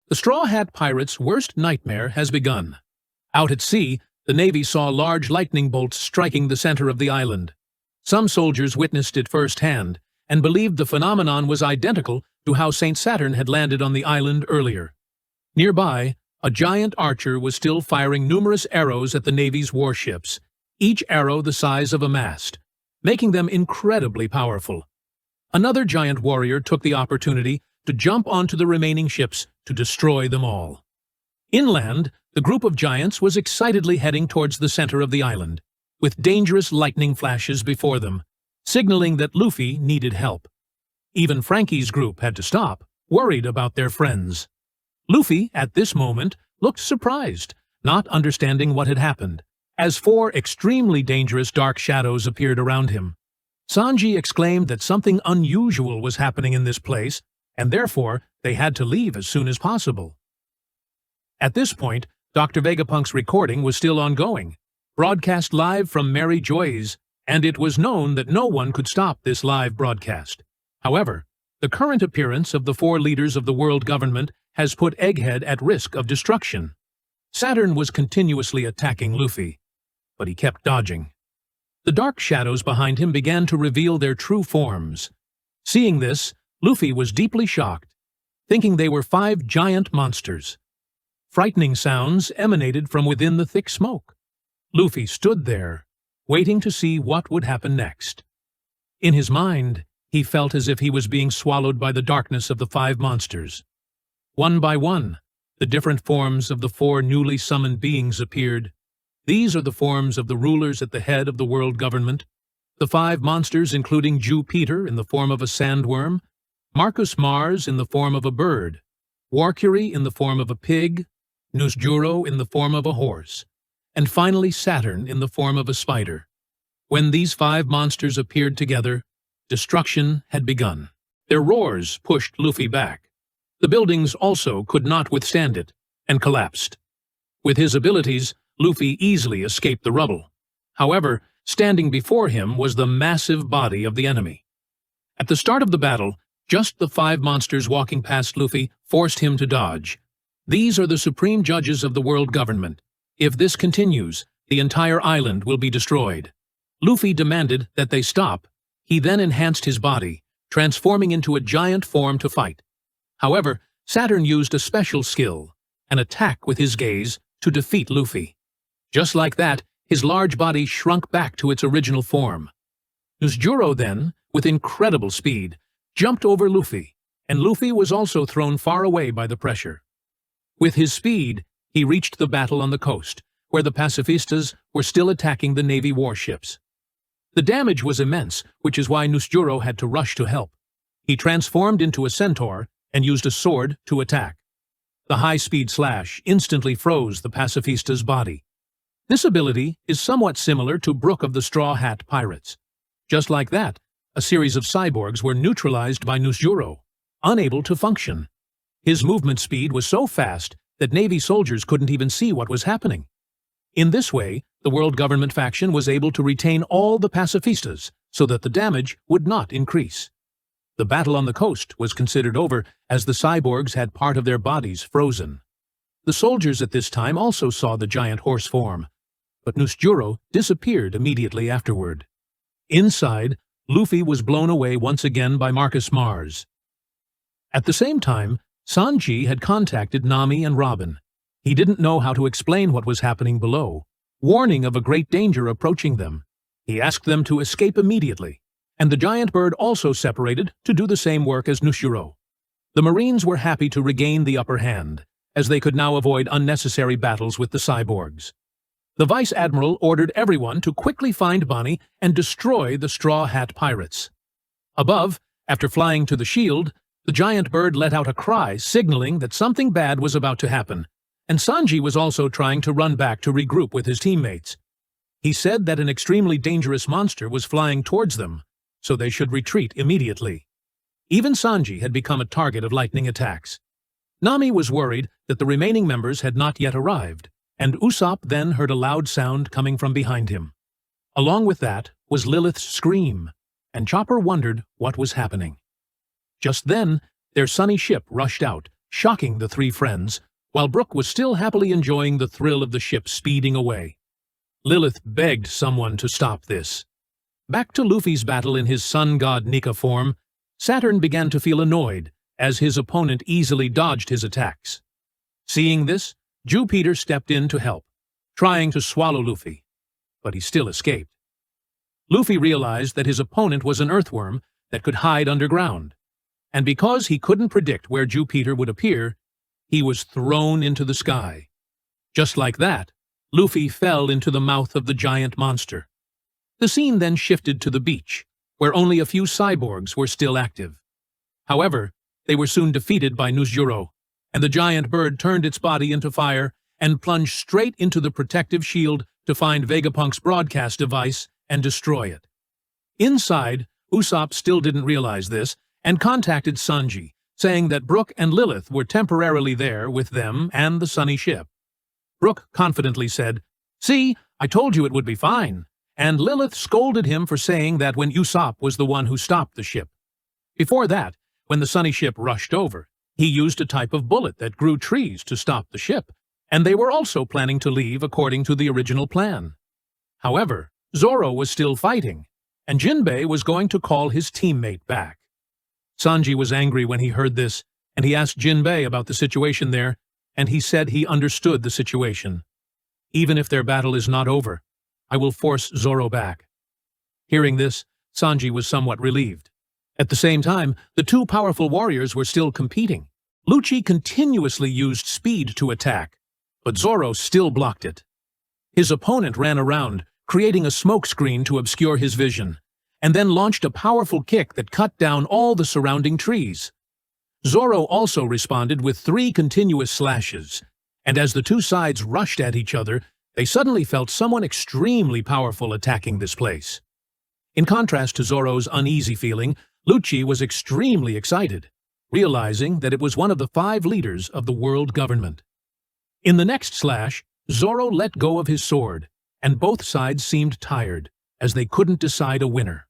The Straw Hat Pirates' worst nightmare has begun. Out at sea, the Navy saw large lightning bolts striking the center of the island. Some soldiers witnessed it firsthand and believed the phenomenon was identical to how St. Saturn had landed on the island earlier. Nearby, a giant archer was still firing numerous arrows at the Navy's warships, each arrow the size of a mast, making them incredibly powerful. Another giant warrior took the opportunity to jump onto the remaining ships to destroy them all. Inland, the group of giants was excitedly heading towards the center of the island, with dangerous lightning flashes before them, signaling that Luffy needed help. Even Frankie's group had to stop, worried about their friends. Luffy, at this moment, looked surprised, not understanding what had happened, as 4 extremely dangerous dark shadows appeared around him. Sanji exclaimed that something unusual was happening in this place, and therefore they had to leave as soon as possible. At this point, Dr. Vegapunk's recording was still ongoing, broadcast live from Mary Joy's, and it was known that no one could stop this live broadcast. However, the current appearance of the 4 leaders of the world government has put Egghead at risk of destruction. Saturn was continuously attacking Luffy, but he kept dodging. The dark shadows behind him began to reveal their true forms. Seeing this, Luffy was deeply shocked, thinking they were 5 giant monsters. Frightening sounds emanated from within the thick smoke. Luffy stood there, waiting to see what would happen next. In his mind, he felt as if he was being swallowed by the darkness of the 5 monsters. One by one, the different forms of the 4 newly summoned beings appeared. These are the forms of the rulers at the head of the world government. The 5 monsters including Jew Peter in the form of a sandworm, Marcus Mars in the form of a bird, Warcury in the form of a pig, Nusjuro in the form of a horse, and finally Saturn in the form of a spider. When these 5 monsters appeared together, destruction had begun. Their roars pushed Luffy back. The buildings also could not withstand it, and collapsed. With his abilities, Luffy easily escaped the rubble. However, standing before him was the massive body of the enemy. At the start of the battle, just the 5 monsters walking past Luffy forced him to dodge. These are the supreme judges of the world government. If this continues, the entire island will be destroyed. Luffy demanded that they stop. He then enhanced his body, transforming into a giant form to fight. However, Saturn used a special skill, an attack with his gaze, to defeat Luffy. Just like that, his large body shrunk back to its original form. Nusjuro then, with incredible speed, jumped over Luffy, and Luffy was also thrown far away by the pressure. With his speed, he reached the battle on the coast, where the pacifistas were still attacking the Navy warships. The damage was immense, which is why Nusjuro had to rush to help. He transformed into a centaur and used a sword to attack. The high-speed slash instantly froze the pacifista's body. This ability is somewhat similar to Brook of the Straw Hat Pirates. Just like that, a series of cyborgs were neutralized by Nusjuro, unable to function. His movement speed was so fast that Navy soldiers couldn't even see what was happening. In this way, the world government faction was able to retain all the pacifistas so that the damage would not increase. The battle on the coast was considered over as the cyborgs had part of their bodies frozen. The soldiers at this time also saw the giant horse form, but Nusjuro disappeared immediately afterward. Inside, Luffy was blown away once again by Marcus Mars. At the same time, Sanji had contacted Nami and Robin. He didn't know how to explain what was happening below, warning of a great danger approaching them. He asked them to escape immediately, and the giant bird also separated to do the same work as Nusjuro. The Marines were happy to regain the upper hand, as they could now avoid unnecessary battles with the cyborgs. The Vice Admiral ordered everyone to quickly find Bonney and destroy the Straw Hat Pirates. Above, after flying to the shield, the giant bird let out a cry signaling that something bad was about to happen, and Sanji was also trying to run back to regroup with his teammates. He said that an extremely dangerous monster was flying towards them, so they should retreat immediately. Even Sanji had become a target of lightning attacks. Nami was worried that the remaining members had not yet arrived, and Usopp then heard a loud sound coming from behind him. Along with that was Lilith's scream, and Chopper wondered what was happening. Just then, their sunny ship rushed out, shocking the three friends, while Brook was still happily enjoying the thrill of the ship speeding away. Lilith begged someone to stop this. Back to Luffy's battle in his Sun God Nika form, Saturn began to feel annoyed as his opponent easily dodged his attacks. Seeing this, Jupiter stepped in to help, trying to swallow Luffy, but he still escaped. Luffy realized that his opponent was an earthworm that could hide underground, and because he couldn't predict where Jupiter would appear, he was thrown into the sky. Just like that, Luffy fell into the mouth of the giant monster. The scene then shifted to the beach, where only a few cyborgs were still active. However, they were soon defeated by Nusjuro, and the giant bird turned its body into fire and plunged straight into the protective shield to find Vegapunk's broadcast device and destroy it. Inside, Usopp still didn't realize this and contacted Sanji, saying that Brook and Lilith were temporarily there with them and the sunny ship. Brook confidently said, "See, I told you it would be fine," and Lilith scolded him for saying that when Usopp was the one who stopped the ship. Before that, when the sunny ship rushed over, he used a type of bullet that grew trees to stop the ship, and they were also planning to leave according to the original plan. However, Zoro was still fighting, and Jinbei was going to call his teammate back. Sanji was angry when he heard this, and he asked Jinbei about the situation there, and he said he understood the situation. "Even if their battle is not over, I will force Zoro back." Hearing this, Sanji was somewhat relieved. At the same time, the two powerful warriors were still competing. Lucci continuously used speed to attack, but Zoro still blocked it. His opponent ran around, creating a smokescreen to obscure his vision, and then launched a powerful kick that cut down all the surrounding trees. Zoro also responded with 3 continuous slashes, and as the two sides rushed at each other, they suddenly felt someone extremely powerful attacking this place. In contrast to Zoro's uneasy feeling, Lucci was extremely excited, realizing that it was one of the 5 leaders of the world government. In the next slash, Zoro let go of his sword, and both sides seemed tired, as they couldn't decide a winner.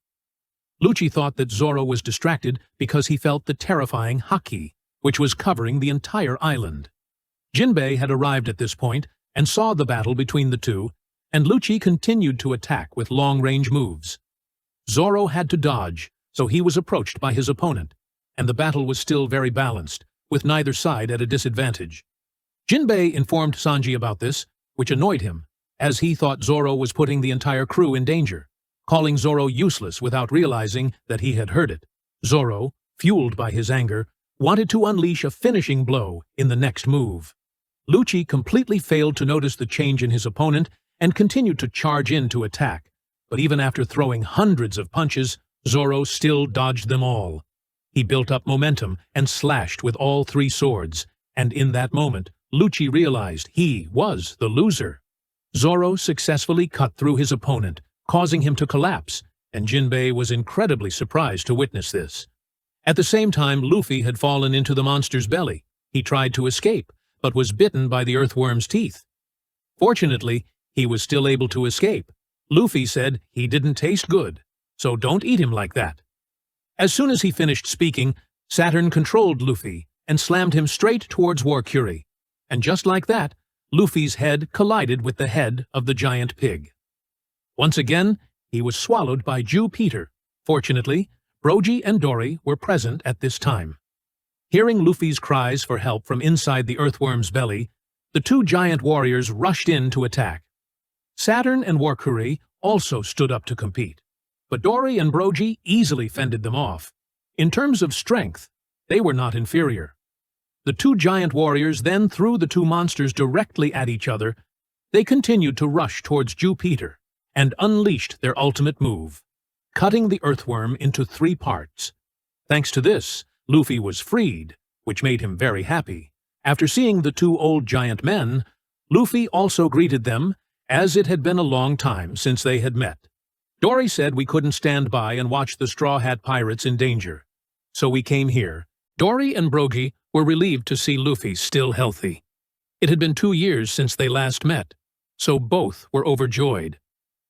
Lucci thought that Zoro was distracted because he felt the terrifying haki, which was covering the entire island. Jinbei had arrived at this point and saw the battle between the two, and Lucci continued to attack with long-range moves. Zoro had to dodge, so he was approached by his opponent, and the battle was still very balanced, with neither side at a disadvantage. Jinbei informed Sanji about this, which annoyed him, as he thought Zoro was putting the entire crew in danger, calling Zoro useless without realizing that he had heard it. Zoro, fueled by his anger, wanted to unleash a finishing blow in the next move. Lucci completely failed to notice the change in his opponent and continued to charge in to attack, but even after throwing hundreds of punches, Zoro still dodged them all. He built up momentum and slashed with all 3 swords, and in that moment, Lucci realized he was the loser. Zoro successfully cut through his opponent, causing him to collapse, and Jinbei was incredibly surprised to witness this. At the same time, Luffy had fallen into the monster's belly. He tried to escape, but was bitten by the earthworm's teeth. Fortunately, he was still able to escape. Luffy said he didn't taste good, so don't eat him like that. As soon as he finished speaking, Saturn controlled Luffy and slammed him straight towards Warcury, and just like that, Luffy's head collided with the head of the giant pig. Once again, he was swallowed by Jupiter. Fortunately, Brogy and Dorry were present at this time. Hearing Luffy's cries for help from inside the earthworm's belly, the 2 giant warriors rushed in to attack. Saturn and Warcury also stood up to compete, but Dorry and Brogy easily fended them off. In terms of strength, they were not inferior. The 2 giant warriors then threw the 2 monsters directly at each other. They continued to rush towards Jupiter and unleashed their ultimate move, cutting the earthworm into 3 parts. Thanks to this, Luffy was freed, which made him very happy. After seeing the 2 old giant men, Luffy also greeted them, as it had been a long time since they had met. Dorry said we couldn't stand by and watch the Straw Hat Pirates in danger, so we came here. Dorry and Brogy were relieved to see Luffy still healthy. It had been 2 years since they last met, so both were overjoyed.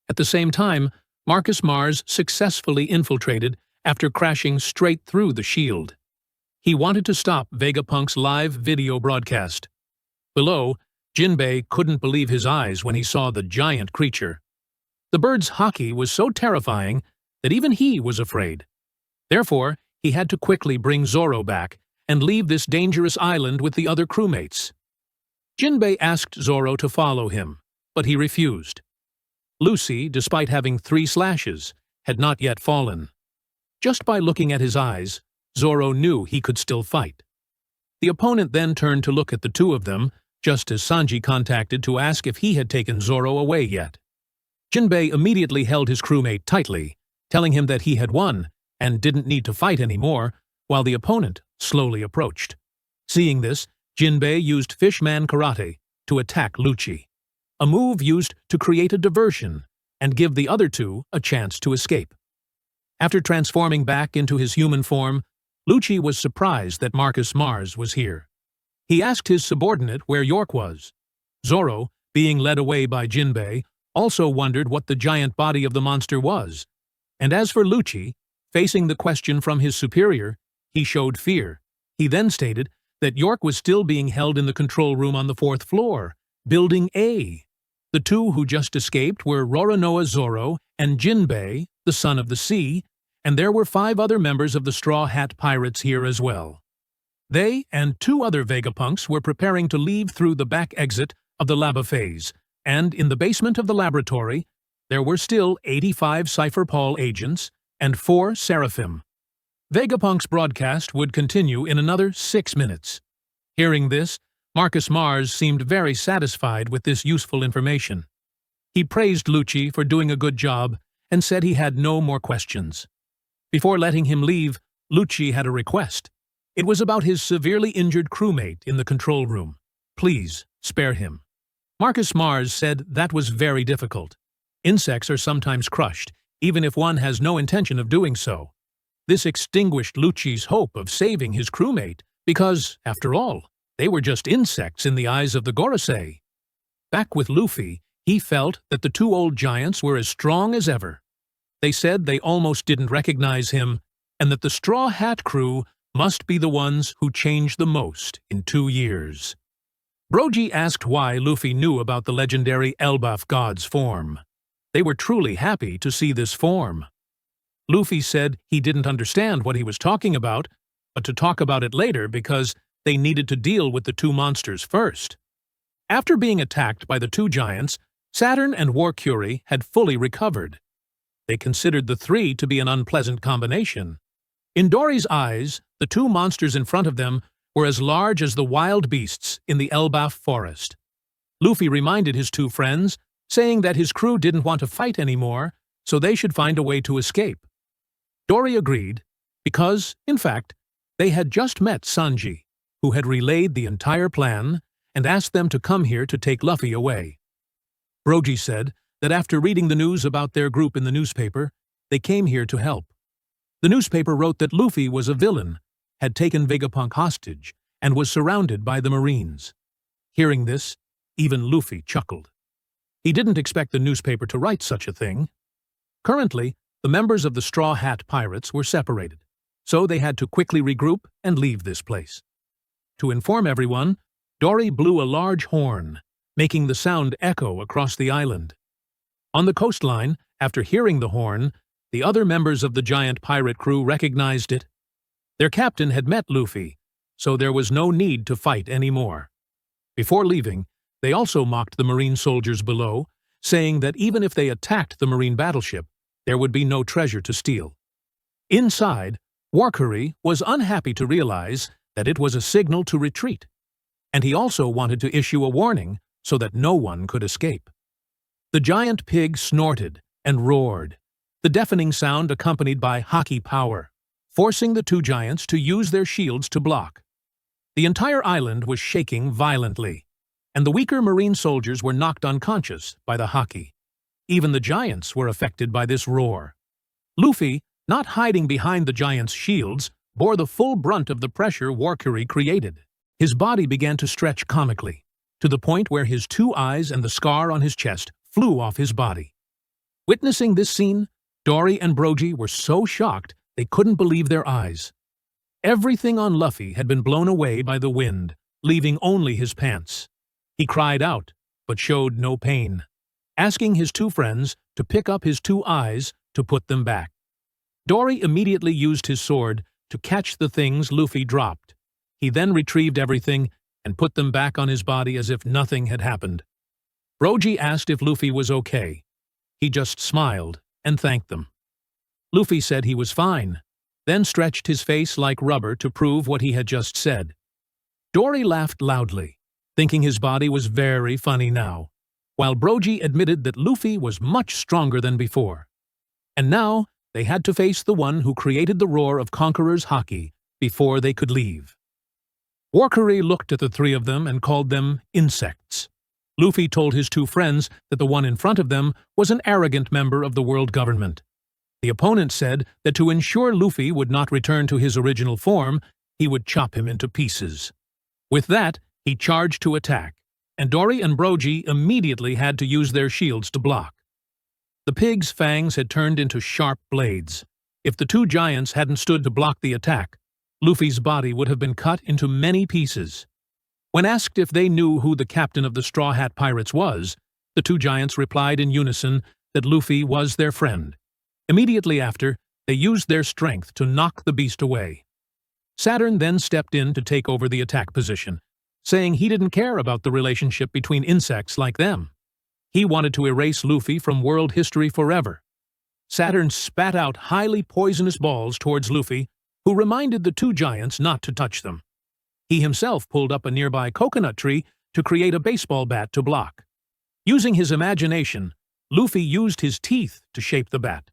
At the same time, Marcus Mars successfully infiltrated after crashing straight through the shield. He wanted to stop Vegapunk's live video broadcast. Below, Jinbei couldn't believe his eyes when he saw the giant creature. The bird's haki was so terrifying that even he was afraid. Therefore, he had to quickly bring Zoro back and leave this dangerous island with the other crewmates. Jinbei asked Zoro to follow him, but he refused. Lucy, despite having 3 slashes, had not yet fallen. Just by looking at his eyes, Zoro knew he could still fight. The opponent then turned to look at the two of them, just as Sanji contacted to ask if he had taken Zoro away yet. Jinbei immediately held his crewmate tightly, telling him that he had won and didn't need to fight anymore, while the opponent slowly approached. Seeing this, Jinbei used Fishman Karate to attack Lucci, a move used to create a diversion and give the other two a chance to escape. After transforming back into his human form, Lucci was surprised that Marcus Mars was here. He asked his subordinate where York was. Zoro, being led away by Jinbei, also wondered what the giant body of the monster was. And as for Lucci, facing the question from his superior, he showed fear. He then stated that York was still being held in the control room on the 4th floor, Building A. The two who just escaped were Roronoa Zoro and Jinbei, the Son of the Sea, and there were 5 other members of the Straw Hat Pirates here as well. They and 2 other Vegapunks were preparing to leave through the back exit of the lava phase, and in the basement of the laboratory, there were still 85 Cypher Paul agents and 4 Seraphim. Vegapunk's broadcast would continue in another 6 minutes. Hearing this, Marcus Mars seemed very satisfied with this useful information. He praised Lucci for doing a good job and said he had no more questions. Before letting him leave, Lucci had a request. It was about his severely injured crewmate in the control room. Please, spare him. Marcus Mars said that was very difficult. Insects are sometimes crushed, even if one has no intention of doing so. This extinguished Lucci's hope of saving his crewmate, because, after all, they were just insects in the eyes of the Gorosei. Back with Luffy, he felt that the 2 old giants were as strong as ever. They said they almost didn't recognize him, and that the Straw Hat crew must be the ones who changed the most in 2 years. Brogy asked why Luffy knew about the legendary Elbaf god's form. They were truly happy to see this form. Luffy said he didn't understand what he was talking about, but to talk about it later because they needed to deal with the 2 monsters first. After being attacked by the 2 giants, Saturn and Warcury had fully recovered. They considered the 3 to be an unpleasant combination. In Dorry's eyes, the 2 monsters in front of them were as large as the wild beasts in the Elbaf forest. Luffy reminded his 2 friends, saying that his crew didn't want to fight anymore, so they should find a way to escape. Dorry agreed, because, in fact, they had just met Sanji, who had relayed the entire plan and asked them to come here to take Luffy away. Brogy said that after reading the news about their group in the newspaper, they came here to help. The newspaper wrote that Luffy was a villain, had taken Vegapunk hostage, and was surrounded by the Marines. Hearing this, even Luffy chuckled. He didn't expect the newspaper to write such a thing. Currently, the members of the Straw Hat Pirates were separated, so they had to quickly regroup and leave this place. To inform everyone, Dorry blew a large horn, making the sound echo across the island. On the coastline, after hearing the horn, the other members of the giant pirate crew recognized it. Their captain had met Luffy, so there was no need to fight anymore. Before leaving, they also mocked the Marine soldiers below, saying that even if they attacked the Marine battleship, there would be no treasure to steal. Inside, Warcury was unhappy to realize that it was a signal to retreat, and he also wanted to issue a warning so that no one could escape. The giant pig snorted and roared, the deafening sound accompanied by haki power, forcing the 2 giants to use their shields to block. The entire island was shaking violently, and the weaker Marine soldiers were knocked unconscious by the haki. Even the giants were affected by this roar. Luffy, not hiding behind the giants' shields, bore the full brunt of the pressure Warcury created. His body began to stretch comically, to the point where his 2 eyes and the scar on his chest flew off his body. Witnessing this scene, Dorry and Brogy were so shocked they couldn't believe their eyes. Everything on Luffy had been blown away by the wind, leaving only his pants. He cried out, but showed no pain, asking his two friends to pick up his two eyes to put them back. Dorry immediately used his sword to catch the things Luffy dropped. He then retrieved everything and put them back on his body as if nothing had happened. Brogy asked if Luffy was okay. He just smiled and thanked them. Luffy said he was fine, then stretched his face like rubber to prove what he had just said. Dorry laughed loudly, thinking his body was very funny now, while Brogy admitted that Luffy was much stronger than before. And now they had to face the one who created the roar of Conqueror's Haki before they could leave. Warcurry looked at the three of them and called them insects. Luffy told his two friends that the one in front of them was an arrogant member of the world government. The opponent said that to ensure Luffy would not return to his original form, he would chop him into pieces. With that, he charged to attack, and Dorry and Brogy immediately had to use their shields to block. The pig's fangs had turned into sharp blades. If the two giants hadn't stood to block the attack, Luffy's body would have been cut into many pieces. When asked if they knew who the captain of the Straw Hat Pirates was, the two giants replied in unison that Luffy was their friend. Immediately after, they used their strength to knock the beast away. Saturn then stepped in to take over the attack position, saying he didn't care about the relationship between insects like them. He wanted to erase Luffy from world history forever. Saturn spat out highly poisonous balls towards Luffy, who reminded the two giants not to touch them. He himself pulled up a nearby coconut tree to create a baseball bat to block. Using his imagination, Luffy used his teeth to shape the bat.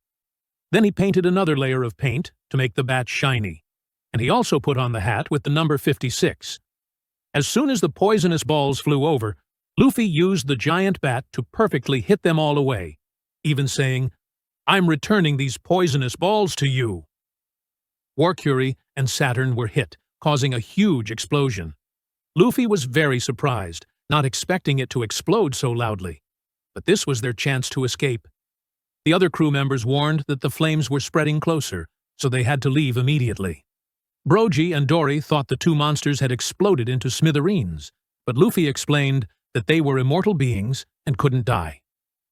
Then he painted another layer of paint to make the bat shiny, and he also put on the hat with the number 56. As soon as the poisonous balls flew over, Luffy used the giant bat to perfectly hit them all away, even saying, "I'm returning these poisonous balls to you." Warcurry and Saturn were hit, causing a huge explosion. Luffy was very surprised, not expecting it to explode so loudly. But this was their chance to escape. The other crew members warned that the flames were spreading closer, so they had to leave immediately. Brogy and Dorry thought the two monsters had exploded into smithereens, but Luffy explained that they were immortal beings and couldn't die.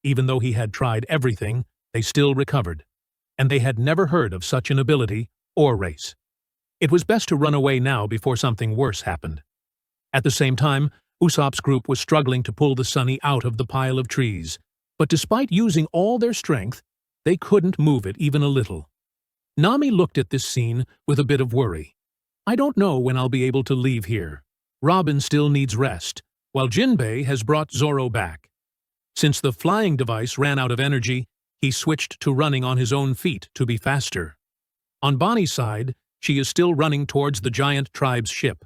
Even though he had tried everything, they still recovered, and they had never heard of such an ability or race. It was best to run away now before something worse happened. At the same time, Usopp's group was struggling to pull the Sunny out of the pile of trees, but despite using all their strength, they couldn't move it even a little. Nami looked at this scene with a bit of worry. "I don't know when I'll be able to leave here. Robin still needs rest, while Jinbei has brought Zoro back." Since the flying device ran out of energy, he switched to running on his own feet to be faster. On Bonney's side, she is still running towards the giant tribe's ship.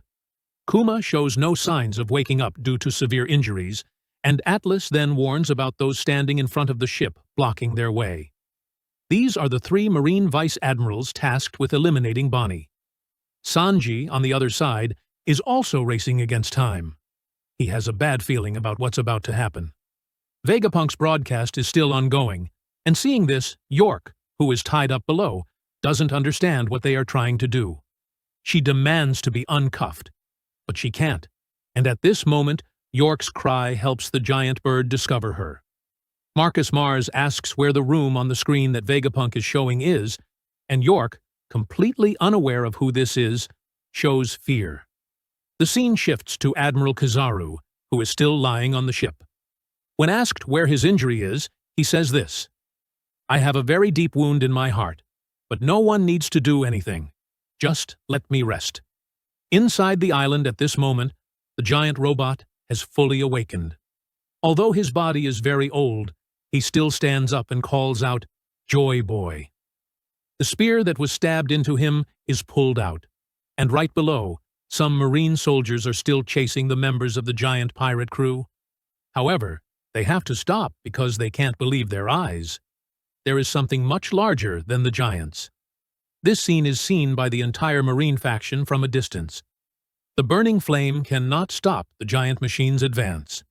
Kuma shows no signs of waking up due to severe injuries, and Atlas then warns about those standing in front of the ship, blocking their way. These are the three Marine Vice Admirals tasked with eliminating Bonney. Sanji, on the other side, is also racing against time. He has a bad feeling about what's about to happen. Vegapunk's broadcast is still ongoing, and seeing this, York, who is tied up below, doesn't understand what they are trying to do. She demands to be uncuffed, but she can't, and at this moment, York's cry helps the giant bird discover her. Marcus Mars asks where the room on the screen that Vegapunk is showing is, and York, completely unaware of who this is, shows fear. The scene shifts to Admiral Kizaru, who is still lying on the ship. When asked where his injury is, he says this: "I have a very deep wound in my heart, but no one needs to do anything. Just let me rest." Inside the island at this moment, the giant robot has fully awakened. Although his body is very old, he still stands up and calls out, "Joy Boy." The spear that was stabbed into him is pulled out, and right below, some Marine soldiers are still chasing the members of the giant pirate crew. However, they have to stop because they can't believe their eyes. There is something much larger than the giants. This scene is seen by the entire Marine faction from a distance. The burning flame cannot stop the giant machine's advance.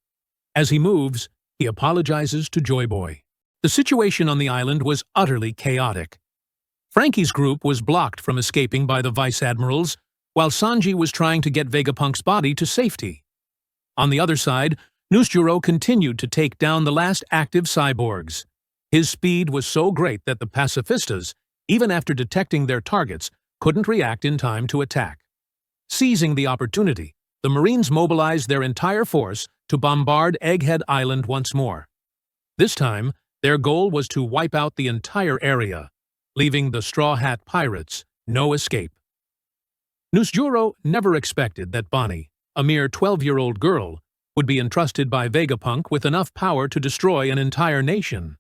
As he moves, he apologizes to Joy Boy. The situation on the island was utterly chaotic. Frankie's group was blocked from escaping by the vice admirals, while Sanji was trying to get Vegapunk's body to safety. On the other side, Nusjuro continued to take down the last active cyborgs. His speed was so great that the pacifistas, even after detecting their targets, couldn't react in time to attack. Seizing the opportunity, the Marines mobilized their entire force to bombard Egghead Island once more. This time, their goal was to wipe out the entire area, leaving the Straw Hat Pirates no escape. Nusjuro never expected that Bonney, a mere 12-year-old girl, would be entrusted by Vegapunk with enough power to destroy an entire nation.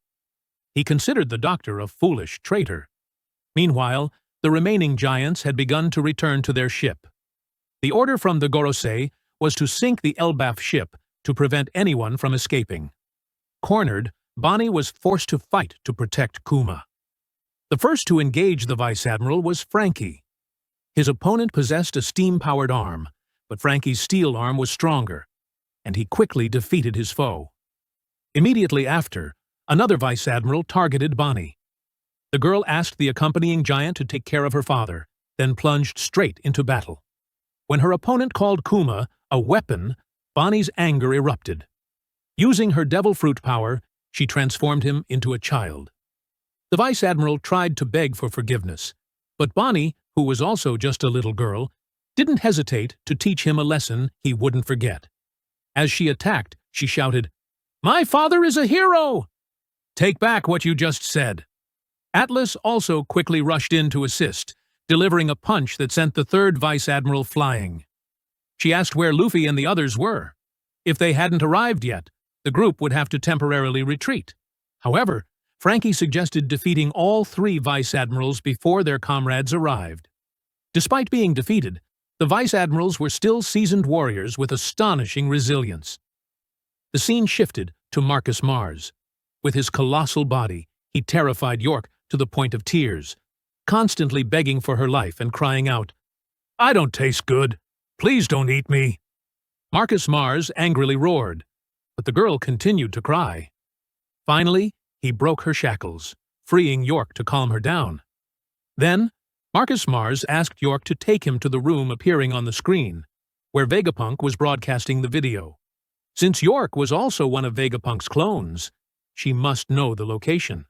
He considered the doctor a foolish traitor. Meanwhile, the remaining giants had begun to return to their ship. The order from the Gorosei was to sink the Elbaf ship to prevent anyone from escaping. Cornered, Bonney was forced to fight to protect Kuma. The first to engage the vice admiral was Frankie. His opponent possessed a steam-powered arm, but Frankie's steel arm was stronger, and he quickly defeated his foe. Immediately after, another vice admiral targeted Bonney. The girl asked the accompanying giant to take care of her father, then plunged straight into battle. When her opponent called Kuma a weapon, Bonnie's anger erupted. Using her devil fruit power, she transformed him into a child. The vice admiral tried to beg for forgiveness, but Bonney, who was also just a little girl, didn't hesitate to teach him a lesson he wouldn't forget. As she attacked, she shouted, "My father is a hero!" "Take back what you just said." Atlas also quickly rushed in to assist, delivering a punch that sent the third vice admiral flying. She asked where Luffy and the others were. If they hadn't arrived yet, the group would have to temporarily retreat. However, Frankie suggested defeating all three vice admirals before their comrades arrived. Despite being defeated, the vice admirals were still seasoned warriors with astonishing resilience. The scene shifted to Marcus Mars. With his colossal body, he terrified York to the point of tears, constantly begging for her life and crying out, "I don't taste good. Please don't eat me." Marcus Mars angrily roared, but the girl continued to cry. Finally, he broke her shackles, freeing York to calm her down. Then, Marcus Mars asked York to take him to the room appearing on the screen, where Vegapunk was broadcasting the video. Since York was also one of Vegapunk's clones, she must know the location.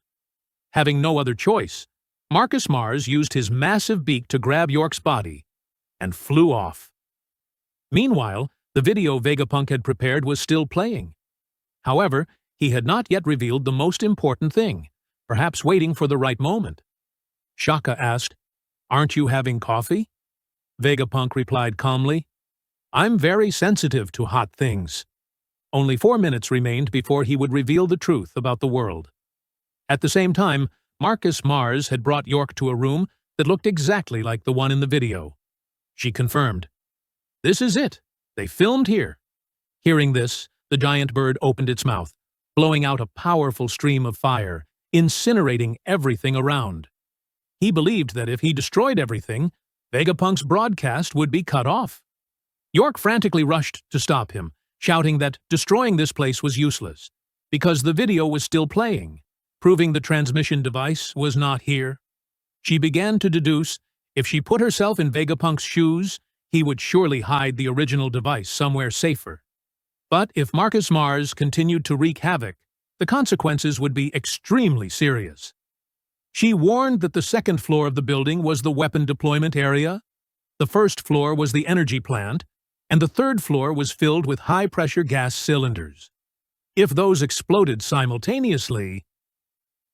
Having no other choice, Marcus Mars used his massive beak to grab York's body and flew off. Meanwhile, the video Vegapunk had prepared was still playing. However, he had not yet revealed the most important thing, perhaps waiting for the right moment. Shaka asked, "Aren't you having coffee?" Vegapunk replied calmly, "I'm very sensitive to hot things." Only 4 minutes remained before he would reveal the truth about the world. At the same time, Marcus Mars had brought York to a room that looked exactly like the one in the video. She confirmed, "This is it. They filmed here." Hearing this, the giant bird opened its mouth, blowing out a powerful stream of fire, incinerating everything around. He believed that if he destroyed everything, Vegapunk's broadcast would be cut off. York frantically rushed to stop him, shouting that destroying this place was useless, because the video was still playing, proving the transmission device was not here. She began to deduce if she put herself in Vegapunk's shoes, he would surely hide the original device somewhere safer. But if Marcus Mars continued to wreak havoc, the consequences would be extremely serious. She warned that the second floor of the building was the weapon deployment area, the first floor was the energy plant, and the third floor was filled with high-pressure gas cylinders. If those exploded simultaneously,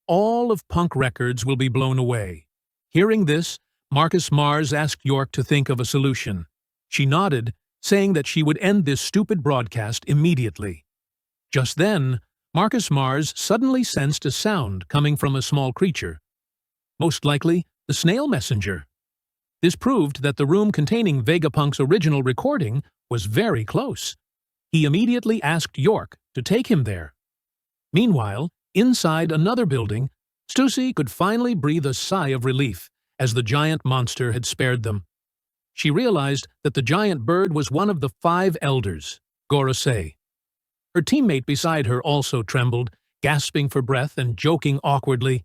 all of Punk Records will be blown away. Hearing this, Marcus Mars asked York to think of a solution. She nodded, saying that she would end this stupid broadcast immediately. Just then, Marcus Mars suddenly sensed a sound coming from a small creature. Most likely, the snail messenger. This proved that the room containing Vegapunk's original recording was very close. He immediately asked York to take him there. Meanwhile, inside another building, Stussy could finally breathe a sigh of relief as the giant monster had spared them. She realized that the giant bird was one of the 5 elders, Gorosei. Her teammate beside her also trembled, gasping for breath and joking awkwardly.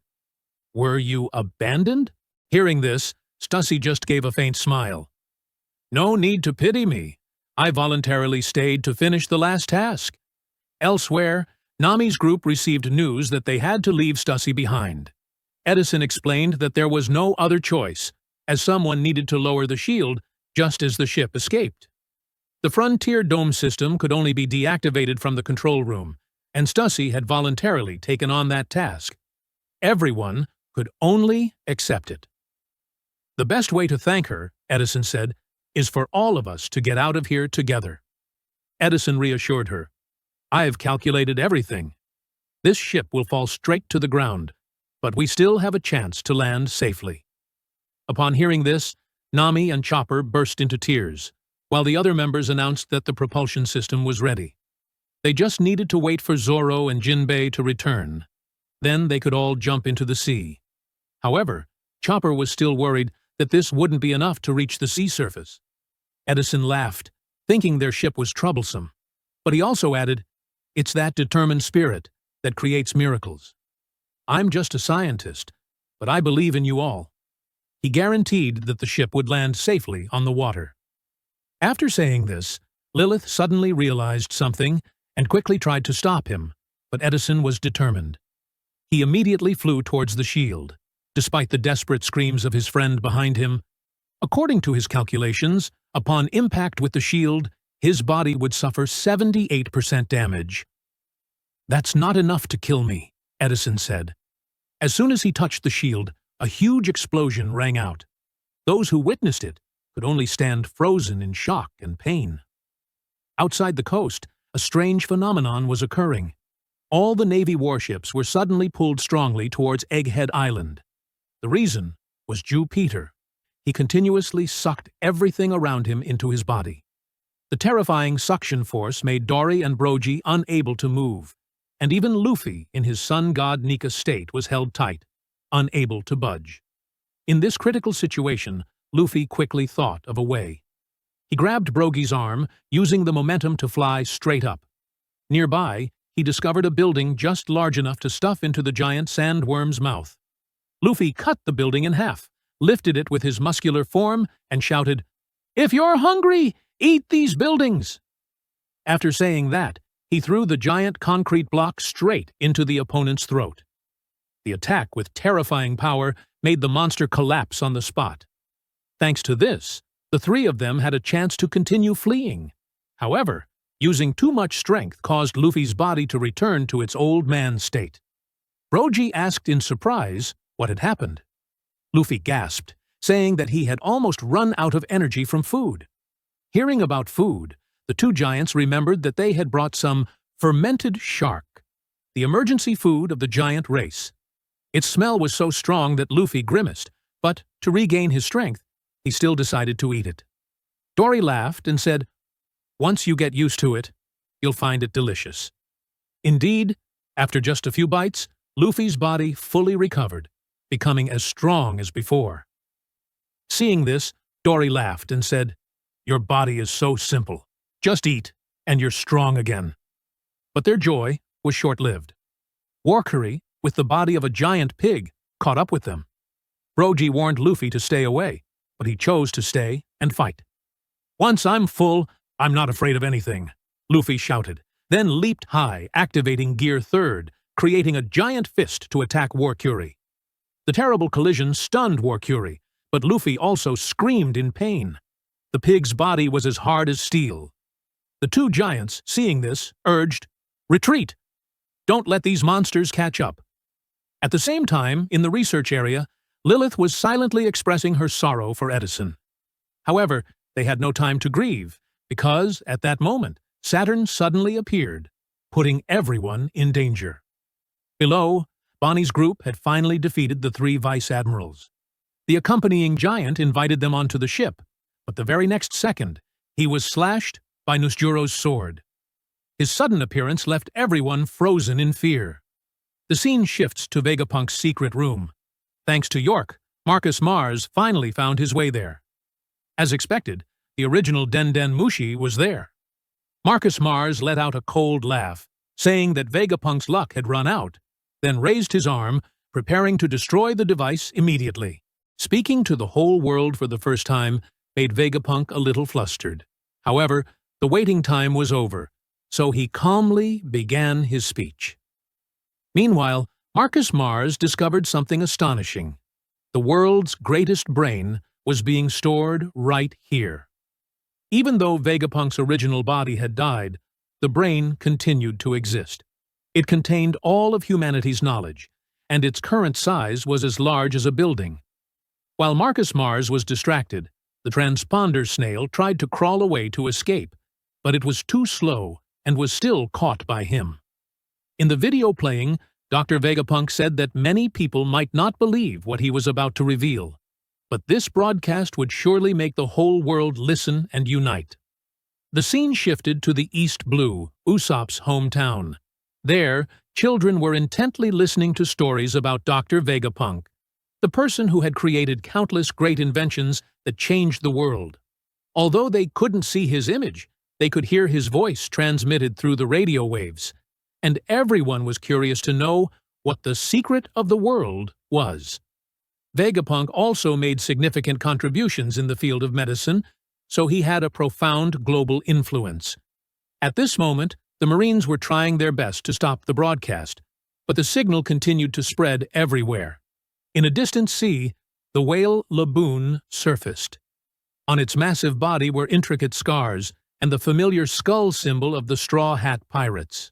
"Were you abandoned?" Hearing this, Stussy just gave a faint smile. No need to pity me. I voluntarily stayed to finish the last task. Elsewhere, Nami's group received news that they had to leave Stussy behind. Edison explained that there was no other choice, as someone needed to lower the shield just as the ship escaped. The Frontier Dome system could only be deactivated from the control room, and Stussy had voluntarily taken on that task. Everyone could only accept it. The best way to thank her, Edison said, is for all of us to get out of here together. Edison reassured her. I have calculated everything. This ship will fall straight to the ground, but we still have a chance to land safely. Upon hearing this, Nami and Chopper burst into tears, while the other members announced that the propulsion system was ready. They just needed to wait for Zoro and Jinbei to return. Then they could all jump into the sea. However, Chopper was still worried that this wouldn't be enough to reach the sea surface. Edison laughed, thinking their ship was troublesome. But he also added, "It's that determined spirit that creates miracles. I'm just a scientist, but I believe in you all." He guaranteed that the ship would land safely on the water. After saying this, Lilith suddenly realized something and quickly tried to stop him, but Edison was determined. He immediately flew towards the shield, despite the desperate screams of his friend behind him. According to his calculations, upon impact with the shield, his body would suffer 78% damage. "That's not enough to kill me," Edison said. As soon as he touched the shield, a huge explosion rang out. Those who witnessed it could only stand frozen in shock and pain. Outside the coast, a strange phenomenon was occurring. All the Navy warships were suddenly pulled strongly towards Egghead Island. The reason was Jew Peter. He continuously sucked everything around him into his body. The terrifying suction force made Dorry and Brogy unable to move, and even Luffy, in his Sun God Nika state, was held tight, unable to budge. In this critical situation, Luffy quickly thought of a way. He grabbed Brogy's arm, using the momentum to fly straight up. Nearby, he discovered a building just large enough to stuff into the giant sandworm's mouth. Luffy cut the building in half, lifted it with his muscular form, and shouted, "If you're hungry, eat these buildings!" After saying that, he threw the giant concrete block straight into the opponent's throat. The attack, with terrifying power, made the monster collapse on the spot. Thanks to this, the three of them had a chance to continue fleeing. However, using too much strength caused Luffy's body to return to its old man state. Brogy asked in surprise what had happened. Luffy gasped, saying that he had almost run out of energy from food. Hearing about food, the two giants remembered that they had brought some fermented shark, the emergency food of the giant race. Its smell was so strong that Luffy grimaced, but to regain his strength, he still decided to eat it. Dorry laughed and said, "Once you get used to it, you'll find it delicious." Indeed, after just a few bites, Luffy's body fully recovered, becoming as strong as before. Seeing this, Dorry laughed and said, "Your body is so simple. Just eat, and you're strong again." But their joy was short-lived. Warcurry, with the body of a giant pig, caught up with them. Brogy warned Luffy to stay away, but he chose to stay and fight. "Once I'm full, I'm not afraid of anything," Luffy shouted, then leaped high, activating Gear 3rd, creating a giant fist to attack Warcurry. The terrible collision stunned Warcurry, but Luffy also screamed in pain. The pig's body was as hard as steel. The two giants, seeing this, urged, "Retreat! Don't let these monsters catch up." At the same time, in the research area, Lilith was silently expressing her sorrow for Edison. However, they had no time to grieve, because, at that moment, Saturn suddenly appeared, putting everyone in danger. Below, Bonney's group had finally defeated the three vice-admirals. The accompanying giant invited them onto the ship, but the very next second, he was slashed by Nusjuro's sword. His sudden appearance left everyone frozen in fear. The scene shifts to Vegapunk's secret room. Thanks to York, Marcus Mars finally found his way there. As expected, the original Den Den Mushi was there. Marcus Mars let out a cold laugh, saying that Vegapunk's luck had run out, then raised his arm, preparing to destroy the device immediately. Speaking to the whole world for the first time made Vegapunk a little flustered. However, the waiting time was over, so he calmly began his speech. Meanwhile, Marcus Mars discovered something astonishing. The world's greatest brain was being stored right here. Even though Vegapunk's original body had died, the brain continued to exist. It contained all of humanity's knowledge, and its current size was as large as a building. While Marcus Mars was distracted, the transponder snail tried to crawl away to escape, but it was too slow and was still caught by him. In the video playing, Dr. Vegapunk said that many people might not believe what he was about to reveal, but this broadcast would surely make the whole world listen and unite. The scene shifted to the East Blue, Usopp's hometown. There, children were intently listening to stories about Dr. Vegapunk, the person who had created countless great inventions that changed the world. Although they couldn't see his image, they could hear his voice transmitted through the radio waves, and everyone was curious to know what the secret of the world was. Vegapunk also made significant contributions in the field of medicine, so he had a profound global influence. At this moment, the Marines were trying their best to stop the broadcast, but the signal continued to spread everywhere. In a distant sea, the whale Laboon surfaced. On its massive body were intricate scars and the familiar skull symbol of the Straw Hat Pirates.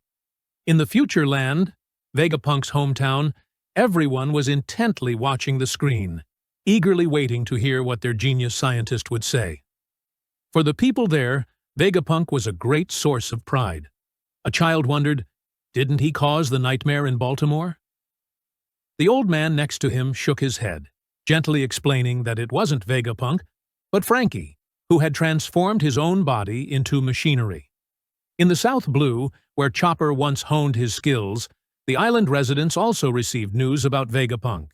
In the future land, Vegapunk's hometown, everyone was intently watching the screen, eagerly waiting to hear what their genius scientist would say. For the people there, Vegapunk was a great source of pride. A child wondered, didn't he cause the nightmare in Baltimore? The old man next to him shook his head, gently explaining that it wasn't Vegapunk, but Frankie, who had transformed his own body into machinery. In the South Blue, where Chopper once honed his skills, the island residents also received news about Vegapunk.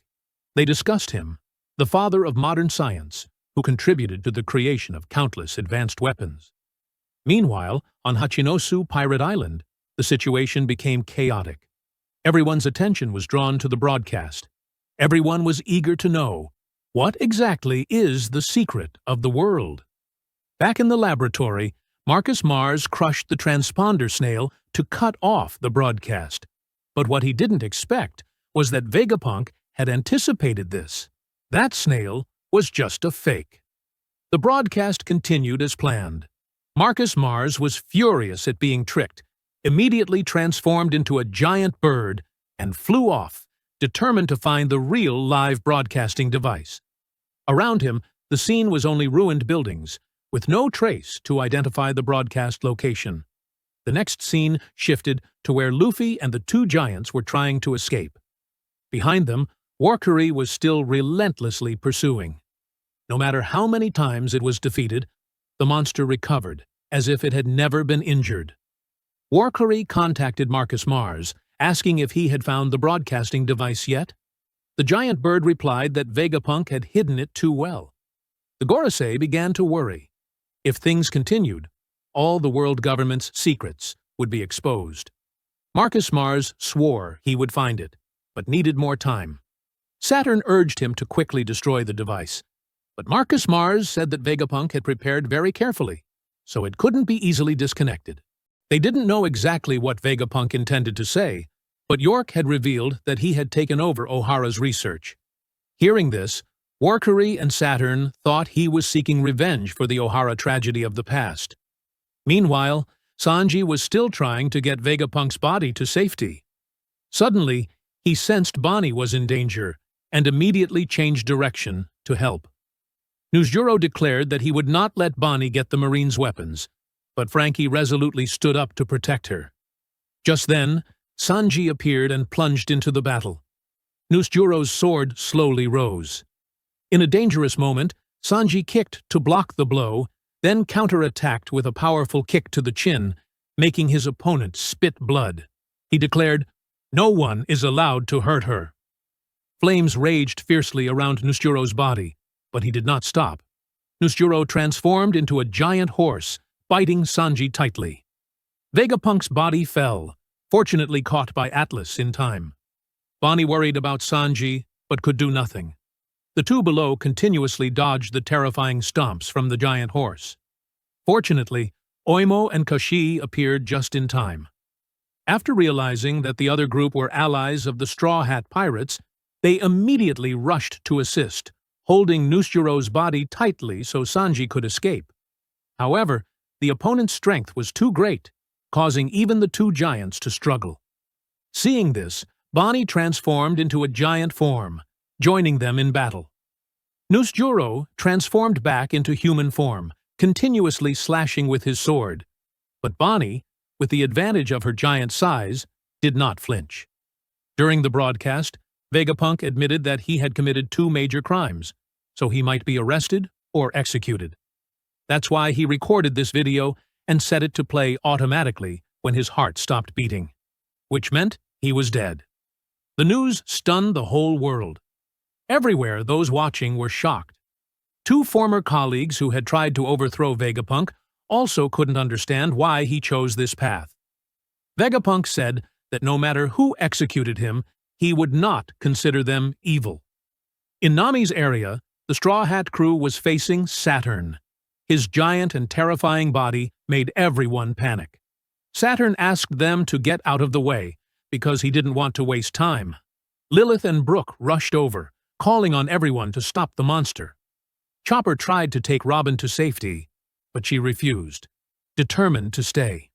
They discussed him, the father of modern science, who contributed to the creation of countless advanced weapons. Meanwhile, on Hachinosu Pirate Island, the situation became chaotic. Everyone's attention was drawn to the broadcast. Everyone was eager to know, what exactly is the secret of the world? Back in the laboratory, Marcus Mars crushed the transponder snail to cut off the broadcast. But what he didn't expect was that Vegapunk had anticipated this. That snail was just a fake. The broadcast continued as planned. Marcus Mars was furious at being tricked, immediately transformed into a giant bird, and flew off, determined to find the real live broadcasting device. Around him, the scene was only ruined buildings, with no trace to identify the broadcast location. The next scene shifted to where Luffy and the two giants were trying to escape. Behind them, Warcurry was still relentlessly pursuing. No matter how many times it was defeated, the monster recovered, as if it had never been injured. Warcurry contacted Marcus Mars, asking if he had found the broadcasting device yet. The giant bird replied that Vegapunk had hidden it too well. The Gorosei began to worry. If things continued, all the world government's secrets would be exposed. Marcus Mars swore he would find it, but needed more time. Saturn urged him to quickly destroy the device, but Marcus Mars said that Vegapunk had prepared very carefully, so it couldn't be easily disconnected. They didn't know exactly what Vegapunk intended to say, but York had revealed that he had taken over Ohara's research. Hearing this, Warcurry and Saturn thought he was seeking revenge for the Ohara tragedy of the past. Meanwhile, Sanji was still trying to get Vegapunk's body to safety. Suddenly, he sensed Bonney was in danger and immediately changed direction to help. Nusjuro declared that he would not let Bonney get the Marine's weapons, but Frankie resolutely stood up to protect her. Just then, Sanji appeared and plunged into the battle. Nusjuro's sword slowly rose. In a dangerous moment, Sanji kicked to block the blow, then counterattacked with a powerful kick to the chin, making his opponent spit blood. He declared, "No one is allowed to hurt her." Flames raged fiercely around Nusjuro's body, but he did not stop. Nusjuro transformed into a giant horse, biting Sanji tightly. Vegapunk's body fell, fortunately caught by Atlas in time. Bonney worried about Sanji, but could do nothing. The two below continuously dodged the terrifying stomps from the giant horse. Fortunately, Oimo and Kashi appeared just in time. After realizing that the other group were allies of the Straw Hat Pirates, they immediately rushed to assist, holding Nusjuro's body tightly so Sanji could escape. However, the opponent's strength was too great, causing even the two giants to struggle. Seeing this, Bonney transformed into a giant form, joining them in battle. Nusjuro transformed back into human form, continuously slashing with his sword. But Bonney, with the advantage of her giant size, did not flinch. During the broadcast, Vegapunk admitted that he had committed 2 major crimes, so he might be arrested or executed. That's why he recorded this video and set it to play automatically when his heart stopped beating, which meant he was dead. The news stunned the whole world. Everywhere, those watching were shocked. 2 former colleagues who had tried to overthrow Vegapunk also couldn't understand why he chose this path. Vegapunk said that no matter who executed him, he would not consider them evil. In Nami's area, the Straw Hat crew was facing Saturn. His giant and terrifying body made everyone panic. Saturn asked them to get out of the way, because he didn't want to waste time. Lilith and Brook rushed over, calling on everyone to stop the monster. Chopper tried to take Robin to safety, but she refused, determined to stay.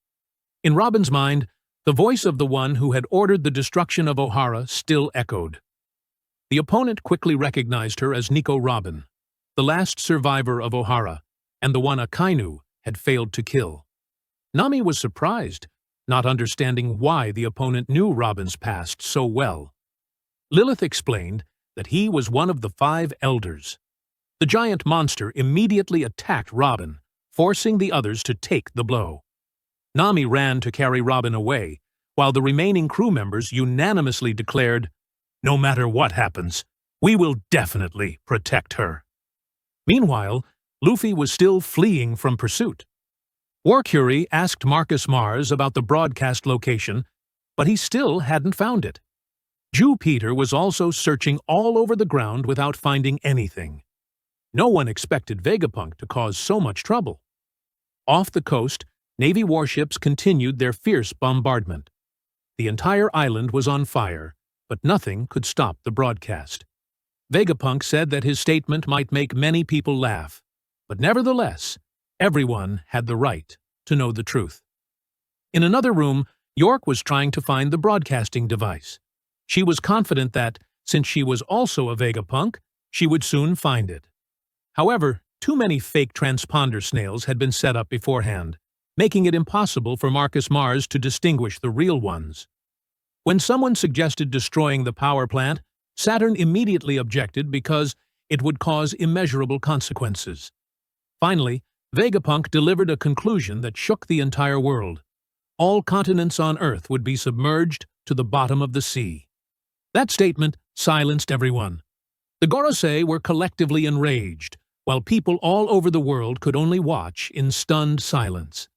In Robin's mind, the voice of the one who had ordered the destruction of Ohara still echoed. The opponent quickly recognized her as Nico Robin, the last survivor of Ohara, and the one Akainu had failed to kill. Nami was surprised, not understanding why the opponent knew Robin's past so well. Lilith explained that he was one of the 5 elders. The giant monster immediately attacked Robin, forcing the others to take the blow. Nami ran to carry Robin away, while the remaining crew members unanimously declared, "No matter what happens, we will definitely protect her." Meanwhile, Luffy was still fleeing from pursuit. Warcury asked Marcus Mars about the broadcast location, but he still hadn't found it. Jew Peter was also searching all over the ground without finding anything. No one expected Vegapunk to cause so much trouble. Off the coast, Navy warships continued their fierce bombardment. The entire island was on fire, but nothing could stop the broadcast. Vegapunk said that his statement might make many people laugh, but nevertheless, everyone had the right to know the truth. In another room, York was trying to find the broadcasting device. She was confident that, since she was also a Vegapunk, she would soon find it. However, too many fake transponder snails had been set up beforehand, making it impossible for Marcus Mars to distinguish the real ones. When someone suggested destroying the power plant, Saturn immediately objected because it would cause immeasurable consequences. Finally, Vegapunk delivered a conclusion that shook the entire world. All continents on Earth would be submerged to the bottom of the sea. That statement silenced everyone. The Gorosei were collectively enraged, while people all over the world could only watch in stunned silence.